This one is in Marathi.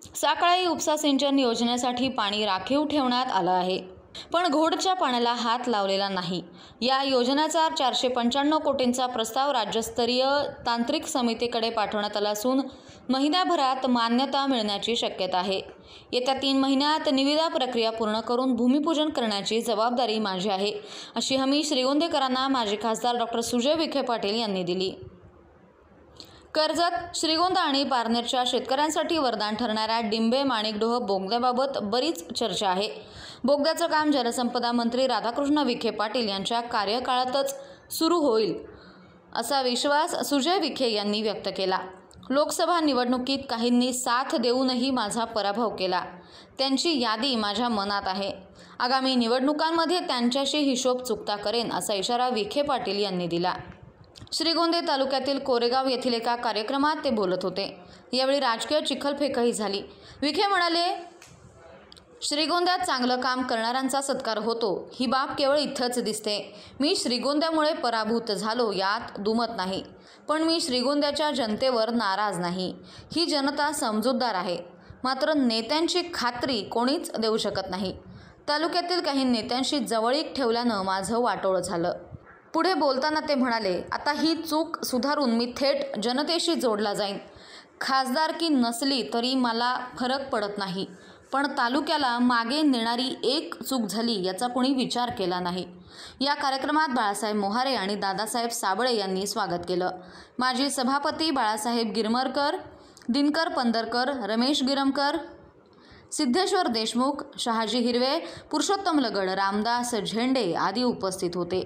साकळाई उपसा सिंचन योजनेसाठी पाणी राखीव ठेवण्यात आलं आहे, पण घोडच्या पाण्याला हात लावलेला नाही। या योजनेचा 495 कोटींचा प्रस्ताव राज्यस्तरीय तांत्रिक समितीकडे पाठवण्यात आला असून महिन्याभरात मान्यता मिळण्याची शक्यता आहे। येत्या 3 महिन्यात निविदा प्रक्रिया पूर्ण करून भूमिपूजन करण्याची जबाबदारी माझी आहे, अशी हमी श्रीगोंदेकरांना माजी खासदार डॉ. सुजय विखे पाटील यांनी दिली। कर्जत, श्रीगोंदा आणि पारनेरच्या शेतकऱ्यांसाठी वरदान ठरणाऱ्या डिंबे माणिकडोह बोगद्याबाबत बरीच चर्चा आहे। बोगद्याचं काम जलसंपदा मंत्री राधाकृष्ण विखे पाटील यांच्या कार्यकाळातच सुरू होईल, असा विश्वास सुजय विखे यांनी व्यक्त केला। लोकसभा निवडणुकीत काहींनी साथ देऊनही माझा पराभव केला, त्यांची यादी माझ्या मनात आहे। आगामी निवडणुकांमध्ये त्यांच्याशी हिशोब चुकता करेन, असा इशारा विखे पाटील यांनी दिला। श्रीगोंदे तालुक्यातील कोरेगाव येथील एका कार्यक्रमात ते बोलत होते। यावेळी राजकीय चिखलफेकही झाली। विखे म्हणाले, श्रीगोंद्यात चांगलं काम करणाऱ्यांचा सत्कार होतो, ही बाब केवळ इथंच दिसते। मी श्रीगोंद्यामुळे पराभूत झालो यात दुमत नाही, पण मी श्रीगोंद्याच्या जनतेवर नाराज नाही। ही जनता समजूतदार आहे, मात्र नेत्यांची खात्री कोणीच देऊ शकत नाही। तालुक्यातील काही नेत्यांशी जवळीक ठेवल्यानं माझं वाटोळं झालं। पुढे बोलताना ते म्हणाले, आता ही चूक सुधारून मी थेट जनतेशी जोडला जाईन। खासदारकी नसली तरी मला फरक पडत नाही, पण तालुक्याला मागे नेणारी एक चूक झाली याचा कोणी विचार केला नाही। या कार्यक्रमात बाळासाहेब मोहारे आणि दादासाहेब साबळे यांनी स्वागत केलं। माजी सभापती बाळासाहेब गिरमरकर, दिनकर पंदरकर, रमेश गिरमकर, सिद्धेश्वर देशमुख, शहाजी हिरवे, पुरुषोत्तम लगड, रामदास झेंडे आदी उपस्थित होते।